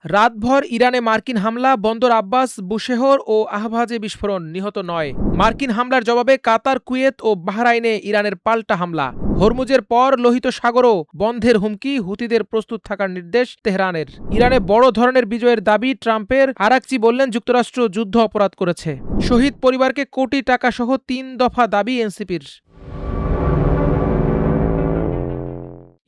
রাতভর ইরানে মার্কিন হামলা, বন্দর আব্বাস, বুশেহর ও আহভাজে বিস্ফোরণ, নিহত ৯। মার্কিন হামলার জবাবে কাতার, কুয়েত ও বাহরাইনে ইরানের পাল্টা হামলা। হরমুজের পর লোহিত সাগরও বন্ধের হুমকি, হুতিদের প্রস্তুত থাকার নির্দেশ তেহরানের। ইরানে বড় ধরনের বিজয়ের দাবি ট্রাম্পের, আরাকচি বললেন যুক্তরাষ্ট্র যুদ্ধ অপরাধ করেছে। শহীদ পরিবারকে কোটি টাকা সহ ৩ দফা দাবি এনসিপির।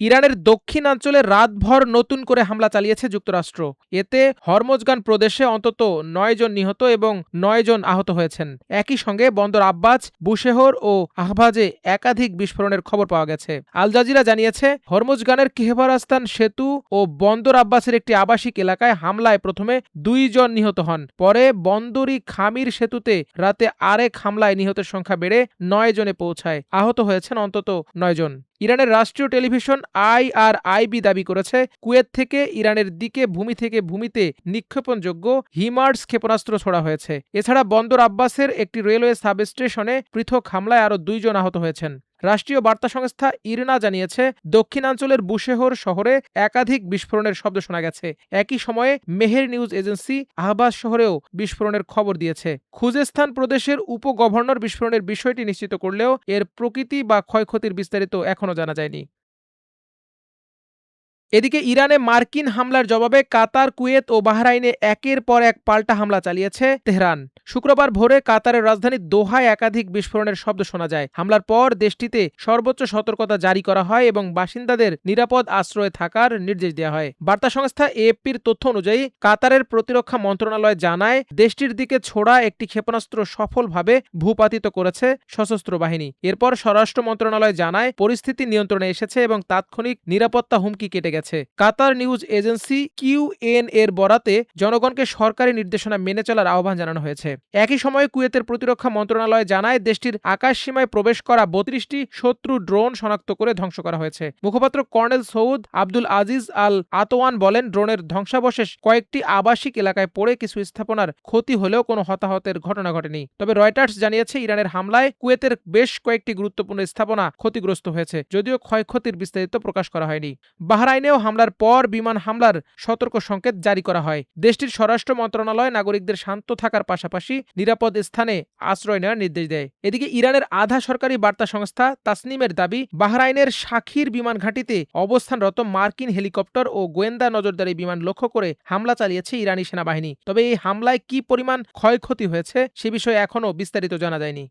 ইরানের দক্ষিণাঞ্চলে রাতভর নতুন করে হামলা চালিয়েছে যুক্তরাষ্ট্র। এতে হরমোজগান প্রদেশে অন্তত ৯ জন নিহত এবং ৯ জন আহত হয়েছেন। একই সঙ্গে বন্দর আব্বাস, বুশেহর ও আহভাজে একাধিক বিস্ফোরণের খবর পাওয়া গেছে। আল জাজিরা জানিয়েছে, হরমোজগানের কেহবারাস্তান সেতু ও বন্দর আব্বাসের একটি আবাসিক এলাকায় হামলায় প্রথমে ২ জন নিহত হন। পরে বন্দরি খামির সেতুতে রাতে আরেক হামলায় নিহতের সংখ্যা বেড়ে ৯ জনে পৌঁছায়। আহত হয়েছেন অন্তত ৯ জন। ইরানের রাষ্ট্রীয় টেলিভিশন IRIB দাবি করেছে, কুয়েত থেকে ইরানের দিকে ভূমি থেকে ভূমিতে নিক্ষেপণযোগ্য হিমার্স ক্ষেপণাস্ত্র ছোড়া হয়েছে। এছাড়া বন্দর আব্বাসের একটি রেলওয়ে সাবস্টেশনে পৃথক হামলায় আরও ২ জন আহত হয়েছেন। রাষ্ট্রীয় বার্তা সংস্থা ইরনা জানিয়েছে, দক্ষিণাঞ্চলের বুশেহর শহরে একাধিক বিস্ফোরণের শব্দ শোনা গেছে। একই সময়ে মেহের নিউজ এজেন্সি আহবাজ শহরেও বিস্ফোরণের খবর দিয়েছে। খুজেস্তান প্রদেশের উপগভর্নর বিস্ফোরণের বিষয়টি নিশ্চিত করলেও এর প্রকৃতি বা ক্ষয়ক্ষতির বিস্তারিত এখনও জানা যায়নি। এদিকে ইরানে মার্কিন হামলার জবাবে কাতার, কুয়েত ও বাহরাইনে একের পর এক পাল্টা হামলা চালিয়েছে তেহরান। শুক্রবার ভোরে কাতারের রাজধানী দোহায় একাধিক বিস্ফোরণের শব্দ শোনা যায়। হামলার পর দেশটিতে সর্বোচ্চ সতর্কতা জারি করা হয় এবং বাসিন্দাদের নিরাপদ আশ্রয়ে থাকার নির্দেশ দেওয়া হয়। বার্তা সংস্থা AFPর তথ্য অনুযায়ী কাতারের প্রতিরক্ষা মন্ত্রণালয় জানায়, দেশটির দিকে ছোড়া একটি ক্ষেপণাস্ত্র সফলভাবে ভূপাতিত করেছে সশস্ত্র বাহিনী। এরপর স্বরাষ্ট্র মন্ত্রণালয় জানায়, পরিস্থিতি নিয়ন্ত্রণে এসেছে এবং তাৎক্ষণিক নিরাপত্তা হুমকি কেটে গেছে। কাতার নিউজ এজেন্সি QN এর বরাতে জনগণকে সরকারি নির্দেশনা মেনে চলার আহ্বান জানানো হয়েছে। একই সময়ে কুয়েতের প্রতিরক্ষা মন্ত্রণালয় জানায়, দেশটির আকাশসীমায় প্রবেশ করা ৩২টি শত্রু ড্রোন শনাক্ত করে ধ্বংস করা হয়েছে। মুখপাত্র কর্নেল সৌদ আব্দুল আজিজ আল আতওয়ান বলেন, ড্রোনের ধ্বংসাবশেষ কয়েকটি আবাসিক এলাকায় পড়ে কিছু স্থাপনার ক্ষতি হলেও কোনো হতাহতের ঘটনা ঘটেনি। তবে রয়টার্স জানিয়েছে, ইরানের হামলায় কুয়েতের বেশ কয়েকটি গুরুত্বপূর্ণ স্থাপনা ক্ষতিগ্রস্ত হয়েছে, যদিও ক্ষয়ক্ষতির বিস্তারিত প্রকাশ করা হয়নি। বাহরাইনেও হামলার পর বিমান হামলার সতর্ক সংকেত জারি করা হয়। দেশটির স্বরাষ্ট্র মন্ত্রণালয় নাগরিকদের শান্ত থাকার পাশাপাশি নিরাপদ স্থানে আশ্রয় নেওয়ার নির্দেশ দেয়। এদিকে ইরানের আধা সরকারি বার্তা সংস্থা তাসনিমের দাবি, বাহরাইনের শাখির বিমান ঘাঁটিতে অবস্থানরত মার্কিন হেলিকপ্টার ও গোয়েন্দা নজরদারি বিমান লক্ষ্য করে হামলা চালিয়েছে ইরানি সেনাবাহিনী। তবে এই হামলায় কি পরিমাণ ক্ষয়ক্ষতি হয়েছে সে বিষয়ে এখনও বিস্তারিত জানা যায়নি।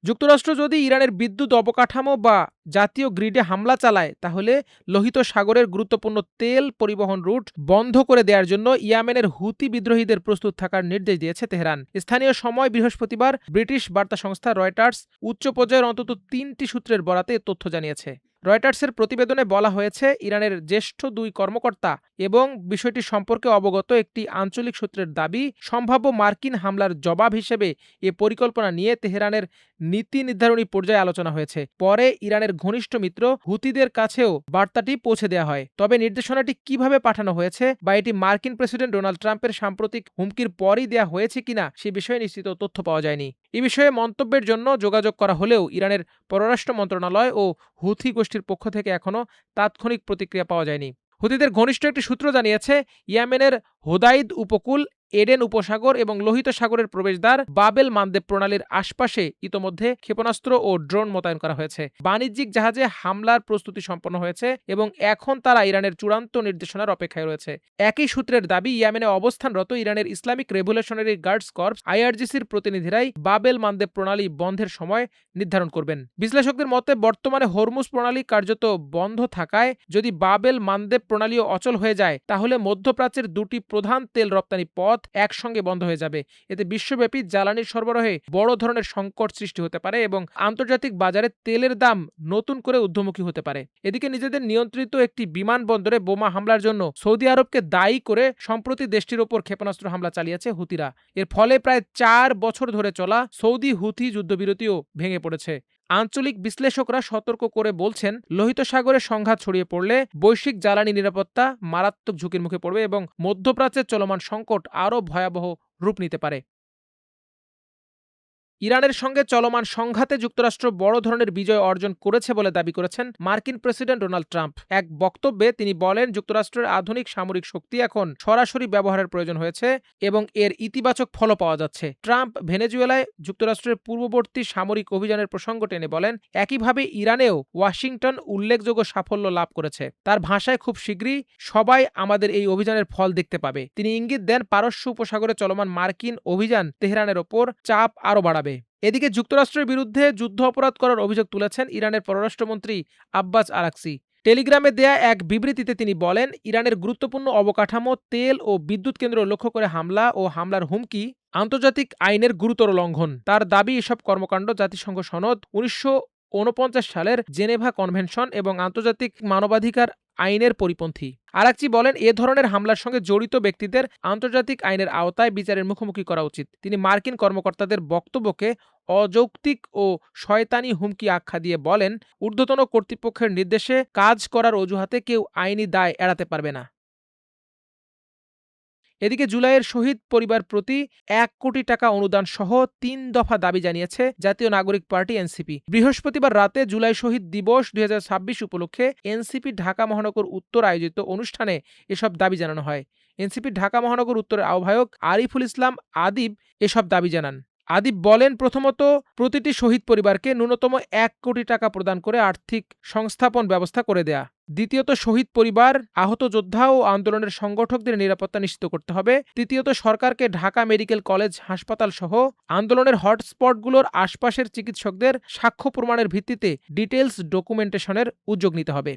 যুক্তরাষ্ট্র যদি ইরানের বিদ্যুৎ অবকাঠামো বা জাতীয় গ্রিডে হামলা চালায়, তাহলে লোহিত সাগরের গুরুত্বপূর্ণ তেল পরিবহন রুট বন্ধ করে দেওয়ার জন্য ইয়েমেনের হুতি বিদ্রোহীদের প্রস্তুত থাকার নির্দেশ দিয়েছে তেহরান। স্থানীয় সময় বৃহস্পতিবার ব্রিটিশ বার্তা সংস্থা রয়টার্স উচ্চ পর্যায়ের অন্তত ৩টি সূত্রের বরাতে তথ্য জানিয়েছে। রয়টার্সের প্রতিবেদনে বলা হয়েছে, ইরানের জ্যেষ্ঠ ২ কর্মকর্তা এবং বিষয়টি সম্পর্কে অবগত একটি আঞ্চলিক সূত্রের দাবি, সম্ভাব্য মার্কিন হামলার জবাব হিসেবে এ পরিকল্পনা নিয়ে তেহরানের নীতি নির্ধারণী পর্যায়ে আলোচনা হয়েছে। পরে ইরানের ঘনিষ্ঠ মিত্র হুতিদের কাছেও বার্তাটি পৌঁছে দেওয়া হয়। তবে নির্দেশনাটি কিভাবে পাঠানো হয়েছে বা এটি মার্কিন প্রেসিডেন্ট ডোনাল্ড ট্রাম্পের সাম্প্রতিক হুমকির পরই দেওয়া হয়েছে কিনা সে বিষয়ে নিশ্চিত তথ্য পাওয়া যায়নি। এ বিষয়ে মন্তব্যের জন্য যোগাযোগ করা হলেও ইরানের পররাষ্ট্র মন্ত্রণালয় ও হুথি গোষ্ঠীর পক্ষ থেকে এখনও তাৎক্ষণিক প্রতিক্রিয়া পাওয়া যায়নি। হুতিদের ঘনিষ্ঠ একটি সূত্র জানিয়েছে, ইয়েমেনের হোদাইদ উপকূল, এডেন উপসাগর এবং লোহিত সাগরের প্রবেশদ্বার বাবেল মানদেব প্রণালীর আশপাশে ইতোমধ্যে ক্ষেপণাস্ত্র ও ড্রোন মোতায়েন করা হয়েছে। বাণিজ্যিক জাহাজে হামলার প্রস্তুতি সম্পন্ন হয়েছে এবং এখন তারা ইরানের চূড়ান্ত নির্দেশনার অপেক্ষায় রয়েছে। একই সূত্রের দাবি, ইয়েমেনে অবস্থানরত ইরানের ইসলামিক রেভলিউশনারি গার্ডস কর্পস IRGCর প্রতিনিধিরাই বাবেল মানদেব প্রণালী বন্ধের সময় নির্ধারণ করবেন। বিশ্লেষকদের মতে, বর্তমানে হরমুজ প্রণালী কার্যত বন্ধ থাকায় যদি বাবেল মানদেব প্রণালীও অচল হয়ে যায়, তাহলে মধ্যপ্রাচ্যের 2টি প্রধান তেল রপ্তানি পথ একসঙ্গে বন্ধ হয়ে যাবে। এতে বিশ্বব্যাপী জ্বালানির সরবরাহে বড় ধরনের সংকট সৃষ্টি হতে পারে এবং আন্তর্জাতিক বাজারে তেলের দাম নতুন করে ঊর্ধ্বমুখী হতে পারে। এদিকে নিজেদের নিয়ন্ত্রিত একটি বিমানবন্দরে বোমা হামলার জন্য সৌদি আরবকে দায়ী করে সম্প্রতি দেশটির ওপর ক্ষেপণাস্ত্র হামলা চালিয়েছে হুতিরা। এর ফলে প্রায় 4 বছর ধরে চলা সৌদি হুথি যুদ্ধবিরতিও ভেঙে পড়েছে। আঞ্চলিক বিশ্লেষকরা সতর্ক করে বলছেন, লোহিত সাগরে সংঘাত ছড়িয়ে পড়লে বৈশ্বিক জ্বালানি নিরাপত্তা মারাত্মক ঝুঁকির মুখে পড়বে এবং মধ্যপ্রাচ্যের চলমান সংকট আরও ভয়াবহ রূপ নিতে পারে। ইরানের সঙ্গে চলমান সংঘাতে যুক্তরাষ্ট্র বড় ধরনের বিজয় অর্জন করেছে বলে দাবি করেছেন মার্কিন প্রেসিডেন্ট ডোনাল্ড ট্রাম্প। এক বক্তব্যে তিনি বলেন, যুক্তরাষ্ট্রের আধুনিক সামরিক শক্তি এখন সরাসরি ব্যবহারের প্রয়োজন হয়েছে এবং এর ইতিবাচক ফলও পাওয়া যাচ্ছে। ট্রাম্প ভেনেজুয়েলায় যুক্তরাষ্ট্রের পূর্ববর্তী সামরিক অভিযানের প্রসঙ্গ টেনে বলেন, একইভাবে ইরানেও ওয়াশিংটন উল্লেখযোগ্য সাফল্য লাভ করেছে। তার ভাষায়, খুব শীঘ্রই সবাই আমাদের এই অভিযানের ফল দেখতে পাবে। তিনি ইঙ্গিত দেন, পারস্য উপসাগরে চলমান মার্কিন অভিযান তেহরানের ওপর চাপ আরও বাড়াবে। এদিকে যুক্তরাষ্ট্রের বিরুদ্ধে যুদ্ধ অপরাধ করার অভিযোগ তুলেছেন ইরানের পররাষ্ট্রমন্ত্রী আব্বাস আরাকচি। টেলিগ্রামে দেয়া এক বিবৃতিতে তিনি বলেন, ইরানের গুরুত্বপূর্ণ অবকাঠামো, তেল ও বিদ্যুৎ কেন্দ্র লক্ষ্য করে হামলা ও হামলার হুমকি আন্তর্জাতিক আইনের গুরুতর লঙ্ঘন। তার দাবি, এসব কর্মকাণ্ড জাতিসংঘ সনদ, 1949 সালের জেনেভা কনভেনশন এবং আন্তর্জাতিক মানবাধিকার আইনের পরিপন্থী। আরাকচি বলেন, এ ধরনের হামলার সঙ্গে জড়িত ব্যক্তিদের আন্তর্জাতিক আইনের আওতায় বিচারের মুখোমুখি করা উচিত। তিনি মার্কিন কর্মকর্তাদের বক্তব্যকে অযৌক্তিক ও শয়তানি হুমকি আখ্যা দিয়ে বলেন, ঊর্ধ্বতন কর্তৃপক্ষের নির্দেশে কাজ করার অজুহাতে কেউ আইনি দায় এড়াতে পারবে না। এদিকে জুলাইয়ের শহীদ পরিবার প্রতি 1 কোটি টাকা অনুদান সহ 3 দফা দাবি জানিয়েছে জাতীয় নাগরিক পার্টি এনসিপি। বৃহস্পতিবার রাতে জুলাই শহীদ দিবস 2026 উপলক্ষে এনসিপি ঢাকা মহানগর উত্তর আয়োজিত অনুষ্ঠানে এসব দাবি জানানো হয়। এনসিপি ঢাকা মহানগর উত্তরের আহ্বায়ক আরিফুল ইসলাম আদিব এসব দাবি জানান। আদিব বলেন, প্রথমত, প্রতিটি শহীদ পরিবারকে ন্যূনতম 1 কোটি টাকা প্রদান করে আর্থিক সংস্থাপন ব্যবস্থা করে দেয়া। দ্বিতীয়ত, শহীদ পরিবার, আহত যোদ্ধা ও আন্দোলনের সংগঠকদের নিরাপত্তা নিশ্চিত করতে হবে। তৃতীয়ত, সরকারকে ঢাকা মেডিকেল কলেজ হাসপাতাল সহ আন্দোলনের হটস্পটগুলোর আশপাশের চিকিৎসকদের সাক্ষ্য প্রমাণের ভিত্তিতে ডিটেইলস ডকুমেন্টেশনের উদ্যোগ নিতে হবে।